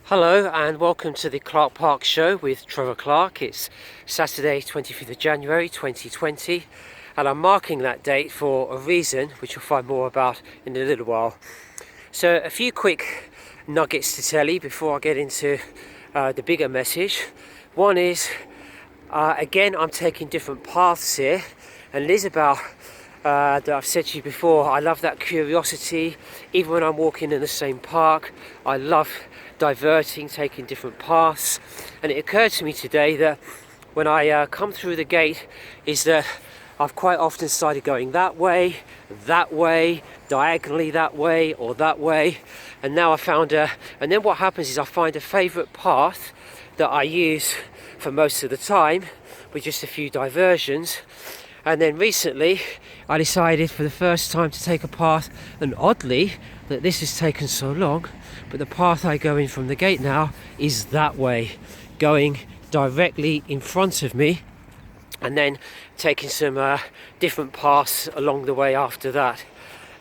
Hello and welcome to the Clarke Park Show with Trevor Clarke. It's Saturday 25th of January 2020 and I'm marking that date for a reason which you'll find more about in a little while. So a few quick nuggets to tell you before I get into the bigger message. One is, again, I'm taking different paths here, and it is about that I've said to you before, I love that curiosity. Even when I'm walking in the same park, I love diverting, taking different paths. And it occurred to me today that when I come through the gate is that I've quite often started going that way, diagonally that way or that way, and now I found and then what happens is I find a favourite path that I use for most of the time with just a few diversions. And then recently I decided for the first time to take a path, and oddly that this has taken so long, but the path I go in from the gate now is that way, going directly in front of me, and then taking some different paths along the way after that.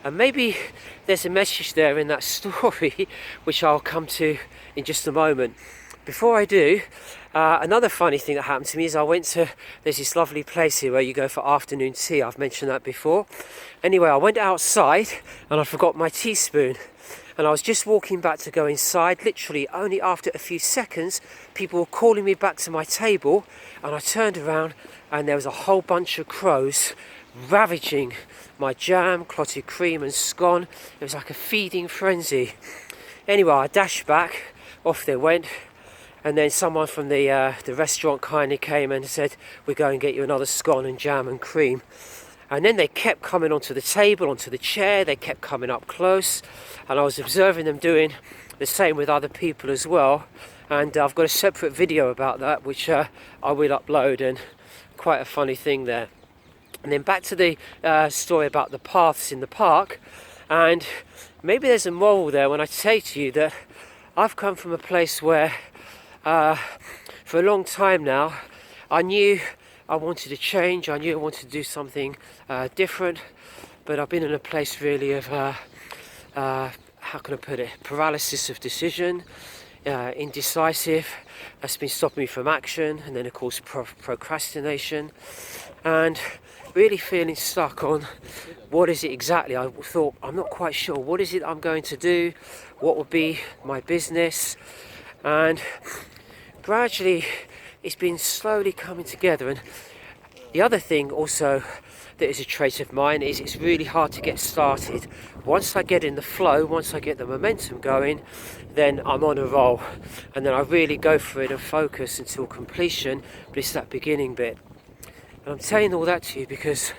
And maybe there's a message there in that story which I'll come to in just a moment. Before I do, another funny thing that happened to me is there's this lovely place here where you go for afternoon tea. I've mentioned that before. Anyway, I went outside and I forgot my teaspoon. And I was just walking back to go inside. Literally only after a few seconds, people were calling me back to my table. And I turned around and there was a whole bunch of crows ravaging my jam, clotted cream and scone. It was like a feeding frenzy. Anyway, I dashed back, off they went. And then someone from the restaurant kindly came and said, we'll go and get you another scone and jam and cream. And then they kept coming onto the table, onto the chair, they kept coming up close. And I was observing them doing the same with other people as well. And I've got a separate video about that, which I will upload, and quite a funny thing there. And then back to the story about the paths in the park. And maybe there's a moral there when I say to you that I've come from a place where for a long time now, I knew I wanted to change, I knew I wanted to do something different, but I've been in a place really of, how can I put it, paralysis of decision, indecisive. That's been stopping me from action, and then of course procrastination, and really feeling stuck on what is it exactly. I thought, I'm not quite sure, what is it I'm going to do, what will be my business, and gradually it's been slowly coming together. And the other thing also that is a trait of mine is it's really hard to get started. Once I get in the flow, once I get the momentum going, then I'm on a roll, and then I really go for it and focus until completion, but it's that beginning bit. And I'm telling all that to you because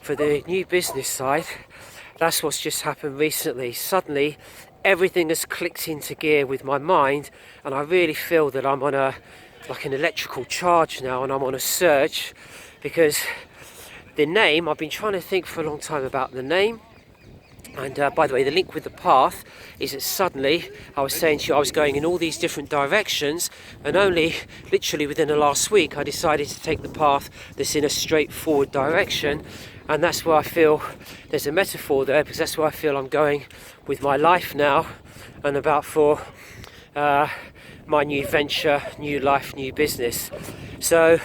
for the new business side, that's what's just happened recently. Suddenly everything has clicked into gear with my mind, and I really feel that I'm on like an electrical charge now, and I'm on a surge, because the name, I've been trying to think for a long time about the name. And by the way, the link with the path is that suddenly I was saying to you I was going in all these different directions, and only literally within the last week I decided to take the path that's in a straightforward direction. And that's where I feel there's a metaphor there, because that's where I feel I'm going with my life now, and about for my new venture, new life, new business. So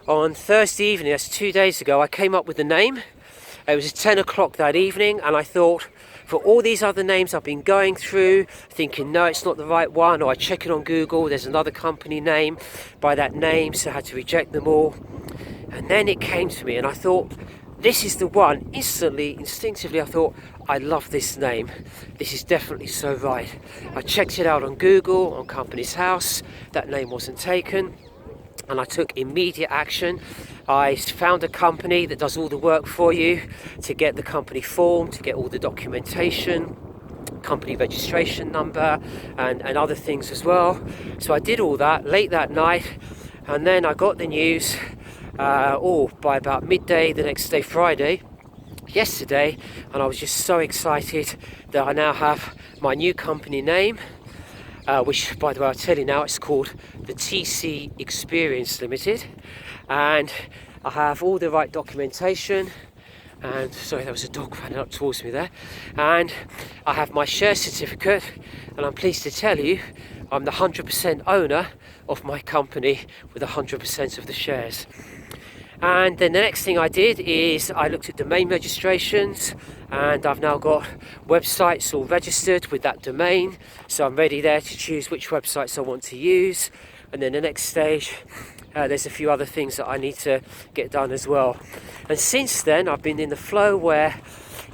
on Thursday evening, that's 2 days ago, I came up with the name. It was 10 o'clock that evening, and I thought, for all these other names I've been going through, thinking, no, it's not the right one, or I check it on Google, there's another company name by that name, so I had to reject them all. And then it came to me, and I thought, this is the one. Instantly, instinctively, I thought, I love this name. This is definitely so right. I checked it out on Google, on Companies House. That name wasn't taken. And I took immediate action. I found a company that does all the work for you to get the company formed, to get all the documentation, company registration number, and other things as well. So I did all that late that night, and then I got the news by about midday the next day, Friday, yesterday, and I was just so excited that I now have my new company name, which, by the way, I'll tell you now, it's called the TC Experience Limited, and I have all the right documentation, and sorry, there was a dog running up towards me there, and I have my share certificate, and I'm pleased to tell you I'm the 100% owner of my company with 100% of the shares. And then the next thing I did is I looked at domain registrations, and I've now got websites all registered with that domain, so I'm ready there to choose which websites I want to use. And then the next stage, there's a few other things that I need to get done as well. And since then I've been in the flow where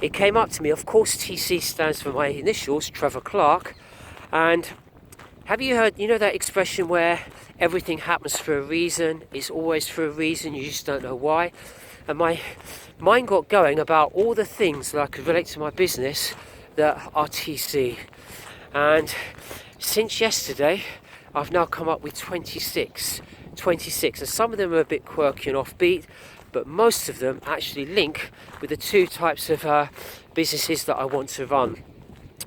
it came up to me, of course TC stands for my initials, Trevor Clarke. And have you heard, that expression where everything happens for a reason, it's always for a reason, you just don't know why? And my mind got going about all the things that I could relate to my business that are TC. And since yesterday, I've now come up with 26, and some of them are a bit quirky and offbeat, but most of them actually link with the two types of businesses that I want to run.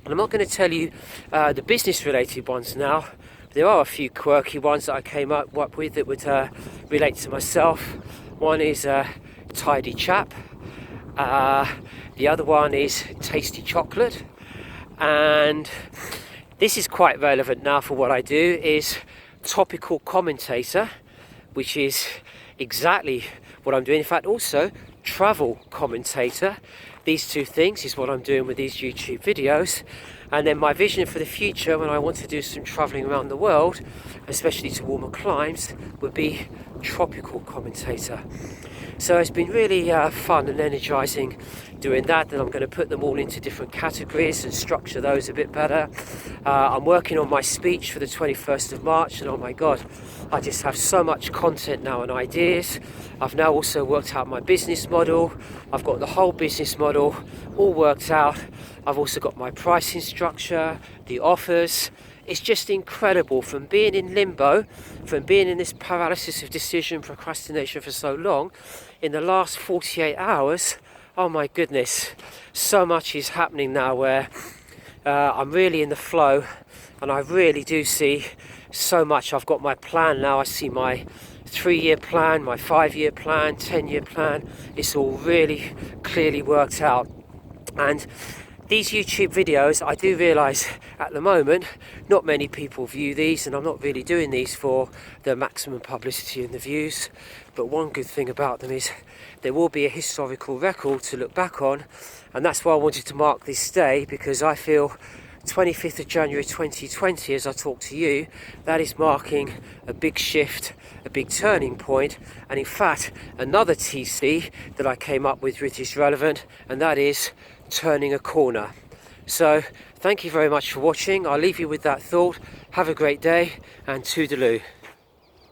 And I'm not going to tell you the business related ones now. There are a few quirky ones that I came up with that would relate to myself. One is Tidy Chap, the other one is Tasty Chocolate, and this is quite relevant now for what I do, is Topical Commentator, which is exactly what I'm doing. In fact, also Travel Commentator. These two things is what I'm doing with these YouTube videos. And then my vision for the future, when I want to do some travelling around the world, especially to warmer climes, would be Tropical Commentator. So it's been really fun and energising doing that. Then I'm going to put them all into different categories and structure those a bit better. I'm working on my speech for the 21st of March, and oh my god, I just have so much content now and ideas. I've now also worked out my business model. I've got the whole business model all worked out. I've also got my pricing structure, the offers. It's just incredible, from being in limbo, from being in this paralysis of decision, procrastination for so long. In the last 48 hours, oh my goodness, so much is happening now where I'm really in the flow, and I really do see so much. I've got my plan now. I see my 3-year plan, my 5-year plan, 10-year plan. It's all really clearly worked out. And these YouTube videos, I do realise at the moment not many people view these, and I'm not really doing these for the maximum publicity and the views. But one good thing about them is there will be a historical record to look back on, and that's why I wanted to mark this day, because I feel 25th of January 2020, as I talk to you, that is marking a big shift, a big turning point, and in fact another TC that I came up with which is relevant, and that is turning a corner. So thank you very much for watching. I'll leave you with that thought. Have a great day, and toodaloo.